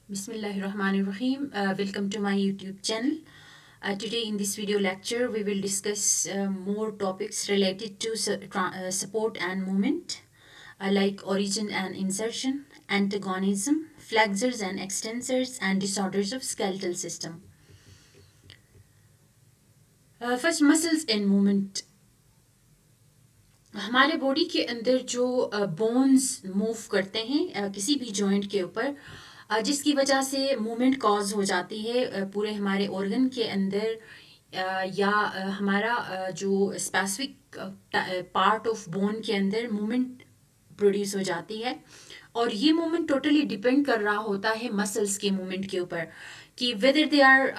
Bismillahirrahmanirrahim. Welcome to my YouTube channel. Today in this video lecture, we will discuss more topics related to support and movement, like origin and insertion, antagonism, flexors and extensors, and disorders of skeletal system. First, muscles and movement. हमारे body के अंदर जो bones move करते हैं किसी भी joint के ऊपर, जिसकी वजह से मूवमेंट कॉज हो जाती है पूरे हमारे ऑर्गन के अंदर, या हमारा जो स्पेसिफिक पार्ट ऑफ बोन के अंदर मूवमेंट प्रोड्यूस हो जाती है। और ये मूवमेंट टोटली डिपेंड कर रहा होता है मसल्स के मूवमेंट के ऊपर कि वेदर दे आर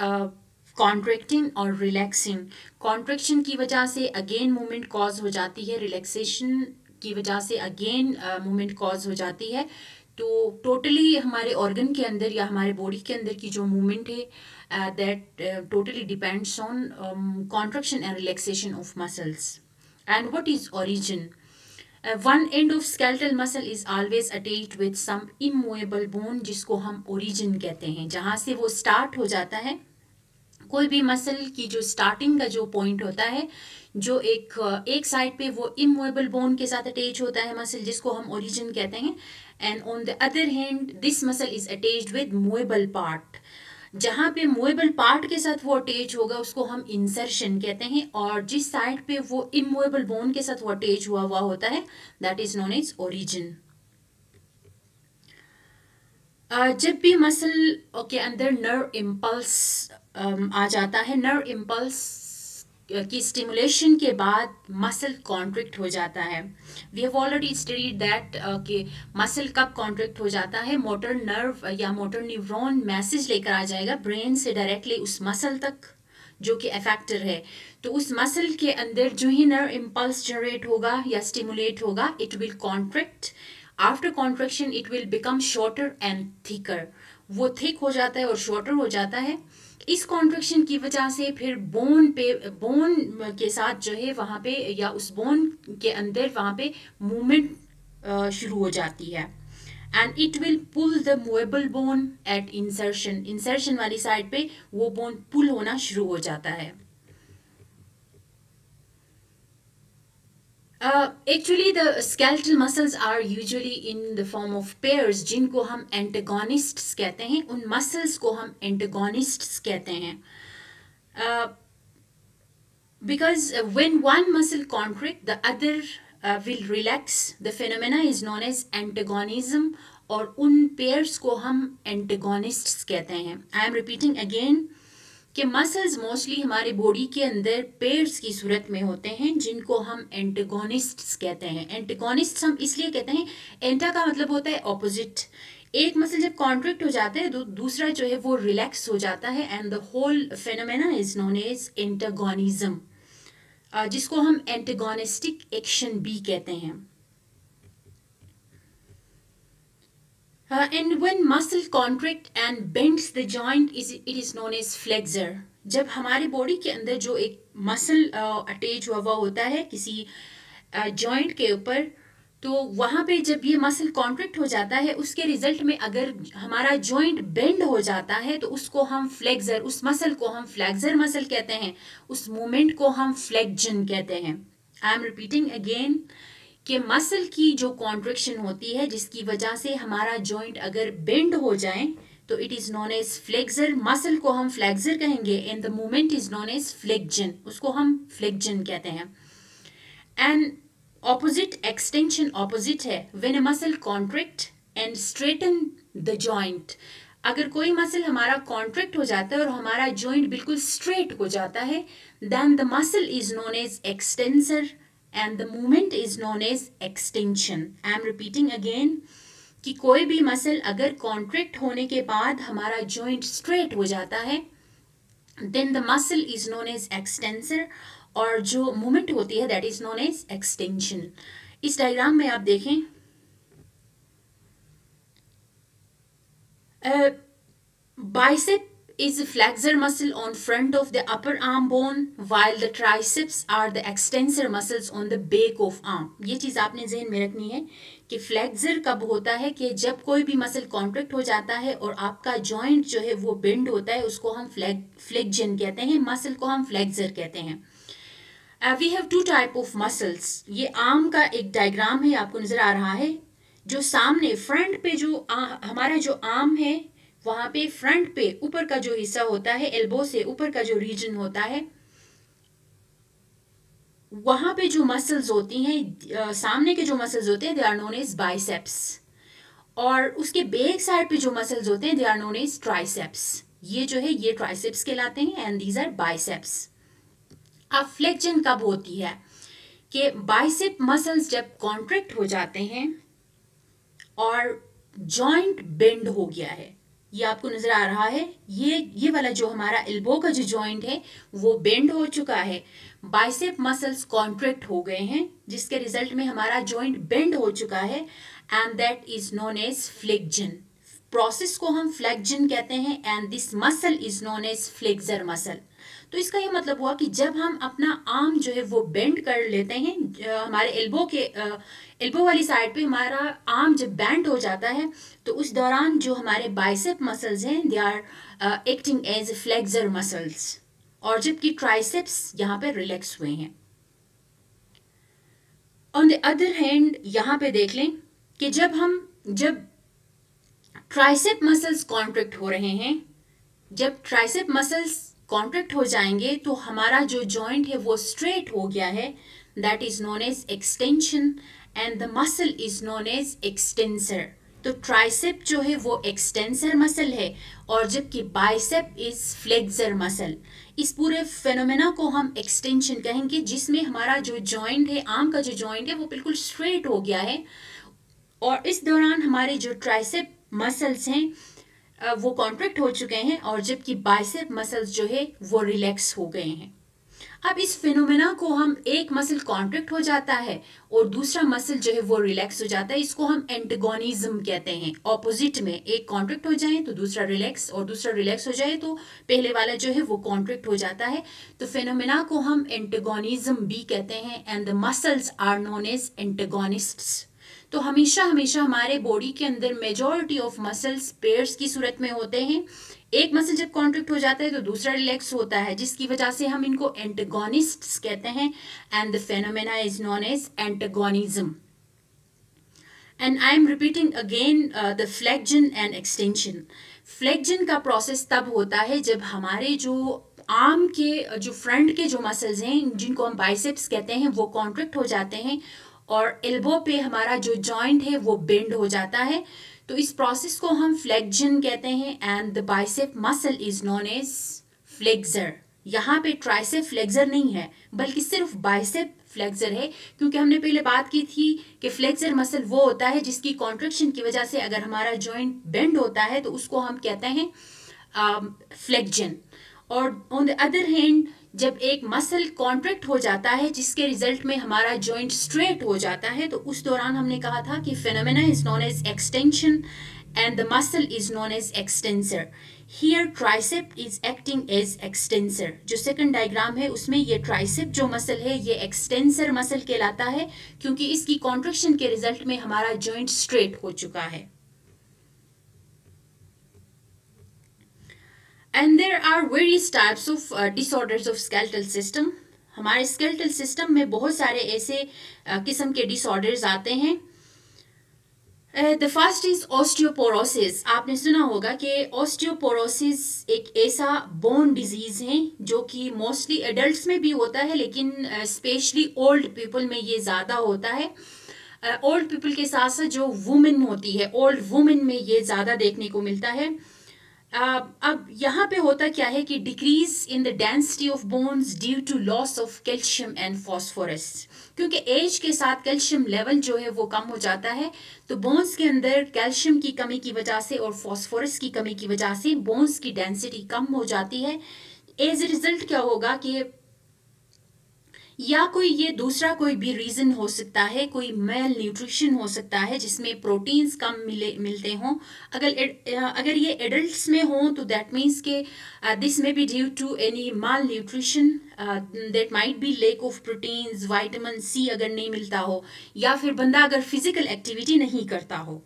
कॉन्ट्रैक्टिंग और रिलैक्सिंग। कॉन्ट्रैक्शन की वजह से अगेन मूवमेंट कॉज हो जाती है, रिलैक्सेशन की वजह से अगेन मूवमेंट कॉज हो जाती है। तो टोटली हमारे ऑर्गन के अंदर या हमारे बॉडी के अंदर की जो मूवमेंट है that totally depends on contraction and relaxation of muscles. And what is origin? One end of skeletal muscle is always attached with some immovable bone, जिसको हम ओरिजिन कहते हैं, जहाँ से वो स्टार्ट हो जाता है। कोई भी मसल की जो स्टार्टिंग का जो पॉइंट होता है, जो एक साइड पे वो इमूवेबल बोन के साथ अटैच होता है मसल, जिसको हम ओरिजिन कहते हैं। And on the other hand this muscle is attached with movable part. जहाँ पे मूवेबल पार्ट के साथ वो अटैच होगा उसको हम इंसर्शन कहते हैं, और जिस साइड पे वो इमूवेबल बोन के साथ वो अटैच हुआ हुआ होता है that is known as origin. जब भी मसल के अंदर नर्व इम्पल्स आ जाता है, नर्व इम्पल्स की स्टिमुलेशन के बाद मसल कॉन्ट्रैक्ट हो जाता है। We have already studied that कि मसल कब कॉन्ट्रैक्ट हो जाता है। मोटर नर्व या मोटर न्यूरॉन मैसेज लेकर आ जाएगा ब्रेन से डायरेक्टली उस मसल तक जो कि अफेक्टर है। तो उस मसल के अंदर जो ही नर्व इम्पल्स जनरेट होगा या स्टिमुलेट होगा, it will contract. After contraction it will become shorter and thicker. वो थिक हो जाता है और शॉर्टर हो जाता है। इस कॉन्ट्रैक्शन की वजह से फिर बोन के साथ जो है वहाँ पे या उस बोन के अंदर वहाँ पे मूवमेंट शुरू हो जाती है। And it will pull the movable bone at insertion. Insertion वाली साइड पे वो बोन पुल होना शुरू हो जाता है। Actually, the skeletal muscles are usually in the form of pairs, जिनको हम antagonists कहते हैं। उन muscles को हम antagonists कहते हैं। Uh, because when one muscle contract, the other will relax. The phenomena is known as antagonism, और उन pairs को हम antagonists कहते हैं। I am repeating again कि मसल्स मोस्टली हमारे बॉडी के अंदर पेयर्स की सूरत में होते हैं, जिनको हम एंटेगोनिस्ट्स कहते हैं। एंटेगोनिस्ट हम इसलिए कहते हैं, एंटा का मतलब होता है ऑपोजिट। एक मसल जब कॉन्ट्रैक्ट हो जाता है तो दूसरा जो है वो रिलैक्स हो जाता है, and the whole phenomena is known as antagonism, जिसको हम एंटेगोनिस्टिक एक्शन भी कहते हैं। And when muscle contract and bends the joint, it is known as flexor. जब हमारे बॉडी के अंदर जो एक मसल अटैच हुआ हुआ होता है किसी जॉइंट के ऊपर, तो वहाँ पे जब ये मसल कॉन्ट्रैक्ट हो जाता है, उसके रिजल्ट में अगर हमारा जॉइंट बेंड हो जाता है तो उसको हम फ्लेक्सर, उस मसल को हम फ्लेक्सर मसल कहते हैं, उस मूवमेंट को हम फ्लेक्जन कहते हैं। आई एम रिपीटिंग अगेन कि मसल की जो कॉन्ट्रैक्शन होती है जिसकी वजह से हमारा जॉइंट अगर बेंड हो जाए तो it is known as flexor. Muscle को हम फ्लेक्सर कहेंगे and the movement is known as flexion, उसको हम फ्लेक्जन कहते हैं। एंड ऑपोजिट एक्सटेंशन ऑपोजिट है, when a muscle contract and straighten the joint. अगर कोई मसल हमारा कॉन्ट्रैक्ट हो जाता है और हमारा जॉइंट बिल्कुल स्ट्रेट हो जाता है, then the muscle is known as extensor and the movement is known as extension. I am repeating again कि कोई भी मसल अगर कॉन्ट्रैक्ट होने के बाद हमारा जॉइंट स्ट्रेट हो जाता है, then the muscle is known as extensor, और जो मूवमेंट होती है that is known as extension. इस डायग्राम में आप देखें, bicep is the flexor muscle on front of the upper arm bone while the triceps are the extensor muscles on the back of arm. ये चीज़ आपने जहन में रखनी है कि फ्लेक्सर कब होता है कि जब कोई भी मसल कॉन्ट्रैक्ट हो जाता है और आपका जॉइंट जो है वो बेंड होता है, उसको हम फ्लेक्जन कहते हैं, मसल को हम फ्लेक्सर कहते हैं. We have two type of muscles. ये आर्म का एक डायग्राम है, आपको नज़र आ रहा है. जो सामने फ्रंट पे जो हमारा जो आर्म है, वहाँ पे फ्रंट पे ऊपर का जो हिस्सा होता है, एल्बो से ऊपर का जो रीजन होता है, वहाँ पे जो मसल्स होती हैं, सामने के जो मसल्स होते हैं, they are known as biceps. और उसके बैक साइड पे जो मसल्स होते हैं, they are known as triceps. ये जो है ये ट्राइसेप्स कहलाते हैं एंड दीज आर बाइसेप्स. अब फ्लेक्शन कब होती है कि बाइसेप मसल्स जब कॉन्ट्रैक्ट हो जाते हैं और जॉइंट बेंड हो गया है. ये आपको नजर आ रहा है, ये वाला जो हमारा एल्बो का जो जॉइंट है वो बेंड हो चुका है, बाइसेप मसल्स कॉन्ट्रैक्ट हो गए हैं, जिसके रिजल्ट में हमारा जॉइंट बेंड हो चुका है and that is known as flexion. Process को हम फ्लेक्जन कहते हैं and this muscle is known as flexor muscle. तो इसका ये मतलब हुआ कि जब हम अपना आर्म जो है वो बेंड कर लेते हैं, हमारे एल्बो वाली साइड पे हमारा आर्म जब बेंड हो जाता है, तो उस दौरान जो हमारे बाइसेप मसल्स हैं they are acting as flexor muscles, और जबकि ट्राइसेप्स यहाँ पे रिलैक्स हुए हैं. ऑन द अदर हैंड यहाँ पे देख लें कि जब ट्राइसेप मसल्स कॉन्ट्रैक्ट हो रहे हैं, जब ट्राइसेप मसल्स कॉन्ट्रैक्ट हो जाएंगे तो हमारा जो जॉइंट है वो स्ट्रेट हो गया है, that is known as extension and the muscle is known as extensor. तो ट्राइसेप जो है वो एक्सटेंसर मसल है और जबकि बाइसेप इज फ्लेक्सर मसल. इस पूरे फेनोमेना को हम एक्सटेंशन कहेंगे, जिसमें हमारा जो जॉइंट है, आर्म का जो जॉइंट है वो बिल्कुल स्ट्रेट हो गया है और इस दौरान हमारे जो ट्राइसेप मसल्स हैं वो कॉन्ट्रैक्ट हो चुके हैं और जबकि बाइसेप मसल्स जो है वो रिलैक्स हो गए हैं. अब इस फिनोमेना को हम, एक मसल कॉन्ट्रैक्ट हो जाता है और दूसरा मसल जो है वो रिलैक्स हो जाता है, इसको हम एंटागोनिज्म कहते हैं. ऑपोजिट में एक कॉन्ट्रैक्ट हो जाए तो दूसरा रिलैक्स, और दूसरा रिलैक्स हो जाए तो पहले वाला जो है वो कॉन्ट्रैक्ट हो जाता है. तो फिनोमेना को हम एंटागोनिज्म भी कहते हैं and the muscles are known as antagonists. तो हमेशा हमारे बॉडी के अंदर मेजॉरिटी ऑफ मसल्स पेयर्स की सूरत में होते हैं. एक मसल जब कॉन्ट्रैक्ट हो जाता है तो दूसरा रिलैक्स होता है, जिसकी वजह से हम इनको एंटागोनिस्ट्स कहते हैं and the phenomena is known as antagonism. And I am repeating again the flexion and extension. Flexion का प्रोसेस तब होता है जब हमारे जो आर्म के जो फ्रंट के जो मसल्स हैं, जिनको हम बाइसेप्स कहते हैं, वो कॉन्ट्रैक्ट हो जाते हैं और एल्बो पे हमारा जो जॉइंट है वो बेंड हो जाता है. तो इस प्रोसेस को हम फ्लेक्जन कहते हैं and the bicep muscle is known as flexor. यहाँ पे ट्राइसेप फ्लेक्सर नहीं है बल्कि सिर्फ बाइसेप फ्लेक्सर है, क्योंकि हमने पहले बात की थी कि फ्लेक्सर मसल वो होता है जिसकी कॉन्ट्रैक्शन की वजह से अगर हमारा जॉइंट बेंड होता है तो उसको हम कहते हैं फ्लेक्जन. और ऑन द अदर हैंड जब एक मसल कॉन्ट्रैक्ट हो जाता है जिसके रिजल्ट में हमारा जॉइंट स्ट्रेट हो जाता है, तो उस दौरान हमने कहा था कि phenomena is known as extension and the muscle is known as extensor. Here tricep is acting as extensor. जो सेकंड डायग्राम है उसमें ये ट्राइसेप जो मसल है ये एक्सटेंसर मसल कहलाता है, क्योंकि इसकी कॉन्ट्रैक्शन के रिजल्ट में हमारा जॉइंट स्ट्रेट हो चुका है. And there are various types of disorders of skeletal system. हमारे skeletal system में बहुत सारे ऐसे किस्म के disorders आते हैं. The first is osteoporosis. आपने सुना होगा कि osteoporosis एक ऐसा bone disease है जो कि mostly adults में भी होता है, लेकिन especially old people में ये ज़्यादा होता है. ओल्ड पीपल के साथ साथ जो वुमेन होती है, ओल्ड वुमेन में ये ज़्यादा देखने को मिलता है. अब यहाँ पे होता क्या है कि decrease in the density of bones due to loss of calcium and phosphorus. क्योंकि एज के साथ कैल्शियम लेवल जो है वो कम हो जाता है, तो बोन्स के अंदर कैल्शियम की कमी की वजह से और फॉस्फोरस की कमी की वजह से बोन्स की डेंसिटी कम हो जाती है. एज ए रिजल्ट क्या होगा कि या कोई ये दूसरा कोई भी रीज़न हो सकता है, कोई मेल न्यूट्रिशन हो सकता है जिसमें प्रोटीन्स कम मिलते हों। अगर ये एडल्ट्स में हो तो दैट मीन्स के this may be due to any malnutrition, that might be lack of proteins, vitamin C अगर नहीं मिलता हो, या फिर बंदा अगर फिजिकल एक्टिविटी नहीं करता हो।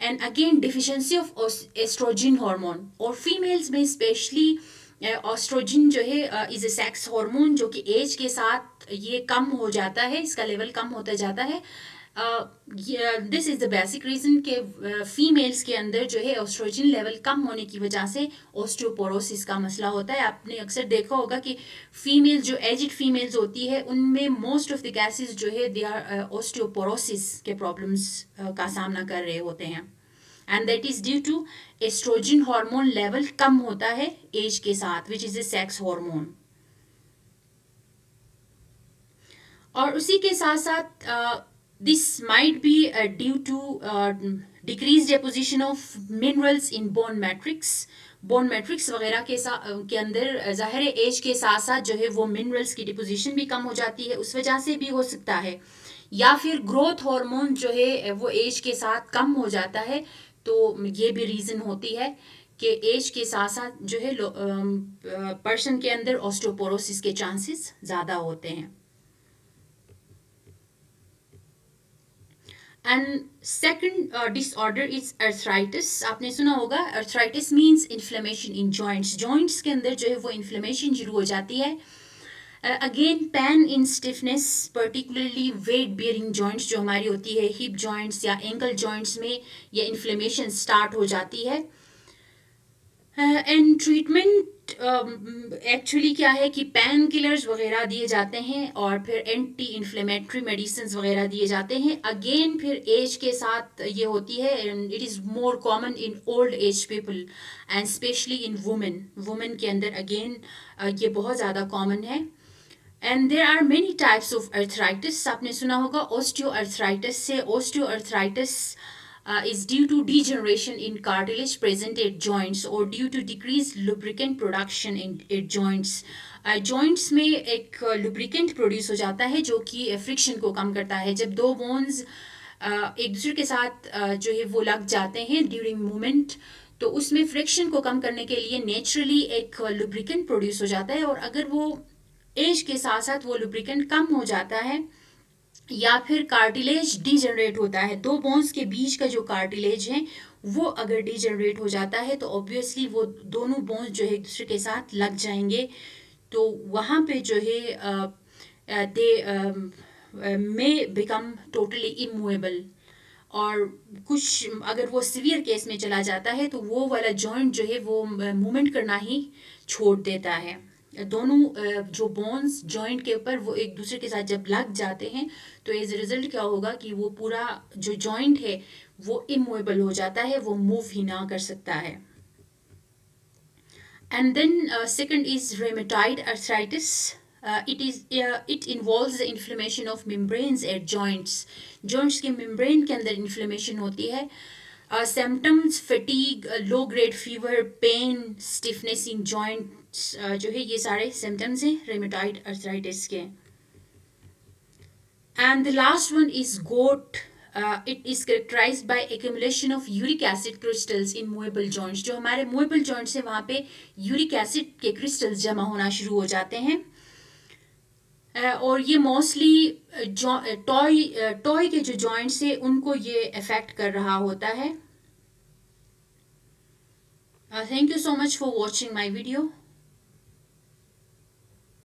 And again deficiency of oestrogen hormone, और फीमेल्स में स्पेशली ऑस्ट्रोजन जो है इज ए सेक्स हार्मोन, जो कि एज के साथ ये कम हो जाता है, इसका लेवल कम होता जाता है। This is the basic reason कि फीमेल्स के अंदर जो है ऑस्ट्रोजन लेवल कम होने की वजह से ऑस्टियोपोरोसिस का मसला होता है। आपने अक्सर देखा होगा कि फीमेल्स जो एजिड फीमेल्स होती है उनमें मोस्ट ऑफ द केसेस जो है दे आर ऑस्टियोपोरोसिस के प्रॉब्लम्स का सामना कर रहे होते हैं, and that is due to estrogen hormone level कम होता है एज के साथ, which is a sex hormone. और उसी के साथ साथ this might be due to decrease deposition of minerals in bone matrix वगैरह के अंदर ज़ाहिर एज के साथ साथ जो है वो मिनरल्स की डिपोजिशन भी कम हो जाती है, उस वजह से भी हो सकता है। या फिर ग्रोथ हार्मोन जो है वो एज के साथ कम हो जाता है, तो ये भी रीज़न होती है कि एज के साथ साथ जो है पर्सन के अंदर ऑस्टियोपोरोसिस के चांसेस ज़्यादा होते हैं। And second disorder is arthritis. आपने सुना होगा arthritis means inflammation in joints के अंदर जो है वो इन्फ्लेमेशन शुरू हो जाती है। Again pain in stiffness, particularly weight bearing joints जो हमारी होती है, हिप जॉइंट्स या एंकल जॉइंट्स में ये इन्फ्लेमेशन स्टार्ट हो जाती है। एंड ट्रीटमेंट एक्चुअली क्या है कि पेन किलर्स वगैरह दिए जाते हैं और फिर एंटी इन्फ्लेमेटरी मेडिसिन वगैरह दिए जाते हैं। अगेन फिर एज के साथ ये होती है, and it is more common in old age people and specially in women के अंदर अगेन ये बहुत ज़्यादा कॉमन है। And there are many types of arthritis. आपने सुना होगा ओस्टियोआर्थराइटिस से। Osteoarthritis is due to degeneration in cartilage present at joints or due to decreased lubricant production in at joints. Joints में एक लुब्रिकेंट प्रोड्यूस हो जाता है जो कि फ्रिक्शन को कम करता है। जब दो बोन्स एक दूसरे के साथ जो है वो लग जाते हैं ड्यूरिंग मूवमेंट, तो उसमें फ्रिक्शन को कम करने के लिए नेचुरली एक लुब्रिकेंट प्रोड्यूस हो जाता है। और अगर वो एज के साथ साथ वो लुब्रिकेंट कम हो जाता है या फिर कार्टिलेज डीजनरेट होता है, दो बोन्स के बीच का जो कार्टिलेज है वो अगर डीजनरेट हो जाता है तो ऑब्वियसली वो दोनों बोन्स जो है एक दूसरे के साथ लग जाएंगे, तो वहाँ पे जो है दे मे बिकम टोटली इमूवेबल। और कुछ अगर वो सीवियर केस में चला जाता है तो वो वाला जॉइंट जो है वो मूवमेंट करना ही छोड़ देता है। दोनों जो बोन्स जॉइंट के ऊपर वो एक दूसरे के साथ जब लग जाते हैं तो एज रिजल्ट क्या होगा कि वो पूरा जो जॉइंट है वो इमूवेबल हो जाता है, वो मूव ही ना कर सकता है। And then second is rheumatoid arthritis. it involves the inflammation of membranes at joints के membrane के अंदर inflammation होती है। symptoms fatigue, low grade fever, pain, stiffness in joints जो है ये सारे symptoms हैं rheumatoid arthritis के। and the last one is gout. It is characterized by accumulation of uric acid crystals in movable joints. जो हमारे movable joints है वहाँ पे uric acid के crystals जमा होना शुरू हो जाते हैं। और ये मोस्टली टॉय के जो जॉइंट्स है उनको ये अफेक्ट कर रहा होता है। Thank you so much for watching my video.